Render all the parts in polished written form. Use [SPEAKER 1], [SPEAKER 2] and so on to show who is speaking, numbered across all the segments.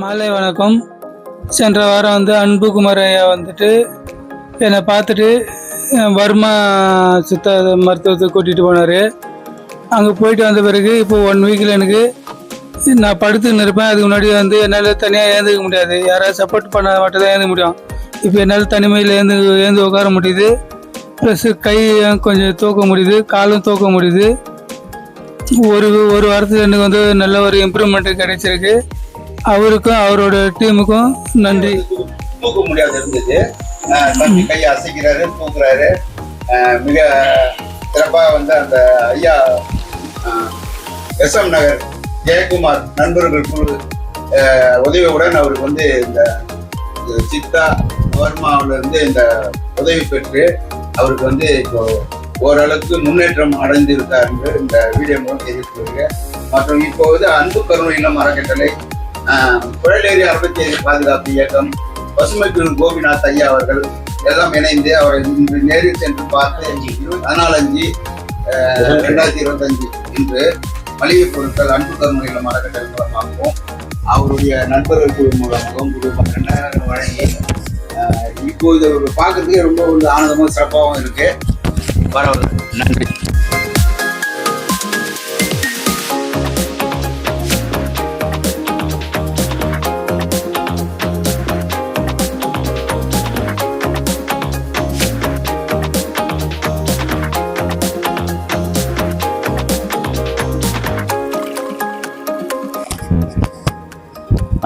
[SPEAKER 1] மாலை வணக்கம். சென்ற வாரம் அன்புகுமார் ஐயா என்னை பார்த்துட்டு வர்மா சித்த மருத்துவத்துக்கு கூட்டிகிட்டு போனார். அங்கே போயிட்டு வந்த பிறகு இப்போ 1 வீக்கில் எனக்கு நான் படுத்துன்னு இருப்பேன். அதுக்கு முன்னாடி என்னால் தனியாக ஏந்துக்க முடியாது, யாராவது சப்போர்ட் பண்ண மட்டும் தான் ஏந்துக்க முடியும். இப்போ என்னால் தனிமையில் ஏந்து உட்கார முடியுது. ப்ளஸ் கை கொஞ்சம் தூக்க முடியுது, காலும் தூக்க முடியுது. ஒரு வாரத்தில் எனக்கு நல்ல ஒரு இம்ப்ரூவ்மெண்ட் கிடைச்சிருக்கு. அவருக்கும் அவரோட டீமுக்கும் நன்றி.
[SPEAKER 2] தூக்க முடியாது இருந்தது, கையை அசைக்கிறாரு, தூக்குறாரு. மிக சிறப்பாக அந்த ஐயா SM நகர் ஜெயக்குமார் நண்பர்கள் குழு உதவியுடன் அவருக்கு இந்த சித்தா வர்மாவிலிருந்து இந்த உதவி பெற்று அவருக்கு இப்போ ஓரளவுக்கு முன்னேற்றம் அடைந்திருக்கார் என்று இந்த வீடியோ மூலம் தெரிவித்துள்ளது. மற்றும் இப்போ அன்பு கருணை இல்லம் அறக்கட்டளை, புழலேரி அரபத்தியரி பாதுகாப்பு இயக்கம், பசுமை கோபிநாத் ஐயா அவர்கள் எல்லாம் இணைந்து அவரை இன்று நேரில் சென்று பார்த்து 14/5/2025 இன்று மளிகை பொருட்கள் அன்பு கருணை இல்லம் அறக்கட்டளை மூலமாகவும் அவருடைய நண்பர்கள் மூலமாகவும் வழங்கி இப்போ இதை பார்க்கறதுக்கு ரொம்ப ஆனந்தமும் சிறப்பாகவும் இருக்கு. பரவாயில்ல, நன்றி.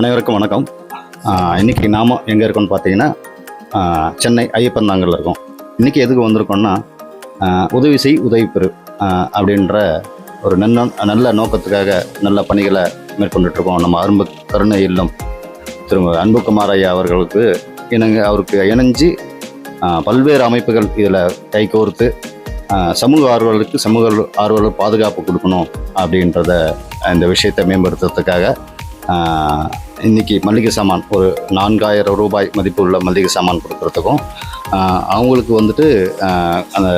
[SPEAKER 3] அனைவருக்கும் வணக்கம். இன்றைக்கி நாம் எங்கே இருக்கோம்னு பார்த்தீங்கன்னா சென்னை ஐயப்பந்தாங்கல்ல இருக்கோம். இன்றைக்கி எதுக்கு வந்திருக்கோம்னா உதவி செய் உதவி பெறு அப்படின்ற ஒரு நல்ல நோக்கத்துக்காக நல்ல பணிகளை மேற்கொண்டுட்ருக்கோம். நம்ம அன்பு கருணை இல்லம் அன்புகுமார் ஐயா அவர்களுக்கு அவருக்கு இணைஞ்சு பல்வேறு அமைப்புகள் இதில் கைகோர்த்து சமூக ஆர்வலருக்கு சமூக ஆர்வலர் பாதுகாப்பு கொடுக்கணும் அப்படின்றத இந்த விஷயத்தை மேம்படுத்துறதுக்காக இன்றைக்கி மளிகை சாமான் ஒரு 4000 ரூபாய் மதிப்பு உள்ள மளிகை சாமான் கொடுக்குறதுக்கும் அவங்களுக்கு அந்த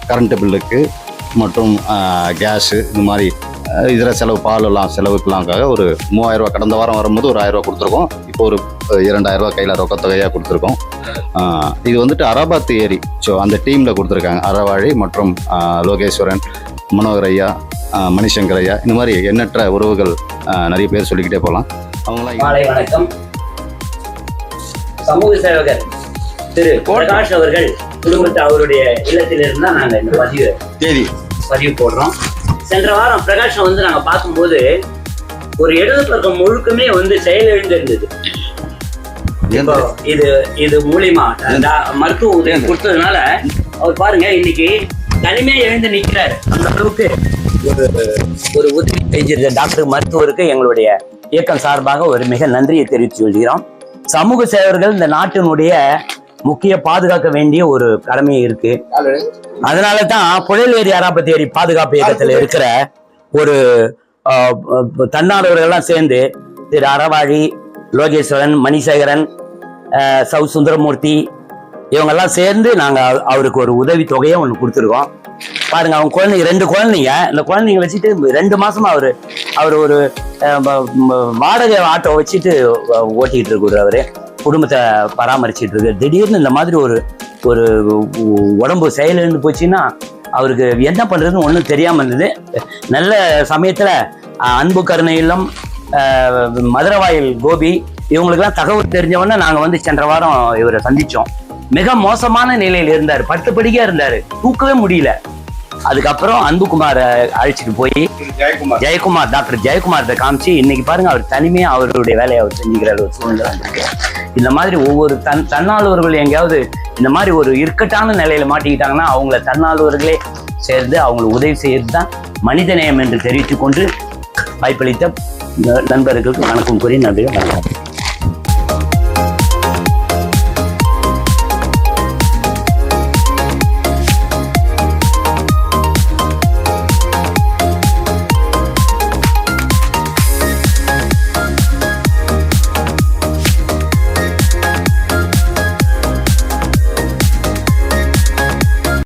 [SPEAKER 3] கரண்ட்டு பில்லுக்கு மற்றும் கேஸு இந்த மாதிரி இதர செலவு பாலெல்லாம் செலவுக்கெல்லாம்காக ஒரு 3000 ரூபா, கடந்த வாரம் வரும்போது ஒரு 1000 ரூபா கொடுத்துருக்கோம். இப்போ ஒரு 2000 ரூபா கையில் ரொக்கத்தொகையாக கொடுத்துருக்கோம். இது அரபாத் ஏரி அந்த டீமில் கொடுத்துருக்காங்க. அறவாழி மற்றும் லோகேஸ்வரன், மனோகர் ஐயா, மணிசங்கர் ஐயா, இந்த மாதிரி எண்ணற்ற உறவுகள் நிறைய பேர் சொல்லிக்கிட்டே போகலாம். அவங்களாம்
[SPEAKER 4] மாலை வணக்கம். சமூக சேவகர் திரு பிரகாஷ் அவர்கள் குடும்பத்தை அவருடைய இல்லத்திலிருந்து தான் நாங்கள் இந்த பதிவு போடுறோம். சென்ற வாரம் பிரகாஷ் நாங்க பார்க்கும்போது ஒரு இடது பக்கம் முழுக்கமே செயலிழந்து இருந்தது. இது மூலியமா மருத்துவ உதவி கொடுத்ததுனால அவர் பாருங்க இன்னைக்கு தனிமையா எழுந்து நிற்கிறாரு. அந்த அளவுக்கு ஒரு உதவி செஞ்சிருக்க டாக்டர் மருத்துவருக்கு எங்களுடைய இயக்கம் சார்பாக ஒரு மிக நன்றியை தெரிவித்து கொள்கிறோம். சமூக சேவர்கள் இந்த நாட்டினுடைய முக்கிய பாதுகாக்க வேண்டிய ஒரு கடமை இருக்கு. அதனாலதான் புழலேரி அராபத்தேரி பாதுகாப்பு இயக்கத்துல இருக்கிற ஒரு தன்னார்வர்கள் எல்லாம் சேர்ந்து திரு அறவாழி, லோகேஸ்வரன், மணிசேகரன், சவு சுந்தரமூர்த்தி இவங்கெல்லாம் சேர்ந்து நாங்க அவருக்கு ஒரு உதவி தொகையை ஒன்று கொடுத்துருக்கோம். பாருங்க, அவங்க குழந்தைங்க 2 குழந்தைங்க. இந்த குழந்தைங்க வச்சுட்டு 2 மாசமா அவர் ஒரு வாடகை ஆட்டோ வச்சுட்டு ஓட்டிக்கிட்டு இருக்காரு. அவரு குடும்பத்தை பராமரிச்சுட்டு இருக்கு. திடீர்னு இந்த மாதிரி ஒரு உடம்பு செயலிழந்து போச்சுன்னா அவருக்கு என்ன பண்றதுன்னு ஒன்றும் தெரியாம இருந்தது. நல்ல சமயத்துல அன்பு கருணை இல்லம், மதுரவாயில் கோபி இவங்களுக்கெல்லாம் தகவல் தெரிஞ்சவொன்னே நாங்க சென்ற வாரம் இவரை சந்திச்சோம். மிக மோசமான நிலையில் இருந்தார், 10 படிக்கா இருந்தாரு, தூக்கவே முடியல. அதுக்கப்புறம் அன்புகுமார் அழைச்சிட்டு போய் ஜெயக்குமார், டாக்டர் ஜெயக்குமார்கிட்ட காமிச்சு இன்னைக்கு பாருங்க அவர் தனிமையா அவருடைய வேலையை அவர் செஞ்சுக்கிறார். ஒரு சூழ்நிலை வந்திருக்கு. இந்த மாதிரி ஒவ்வொரு தன்னார்வர்கள் எங்கேயாவது இந்த மாதிரி ஒரு இக்கட்டான நிலையில மாட்டிக்கிட்டாங்கன்னா அவங்கள தன்னார்வர்களே சேர்ந்து அவங்களுக்கு உதவி செய்யறது தான் மனிதநேயம் என்று தெரிவித்துக் கொண்டு வாய்ப்பளித்த நண்பர்களுக்கு வணக்கம் கூறி நன்றி. வணக்கம்.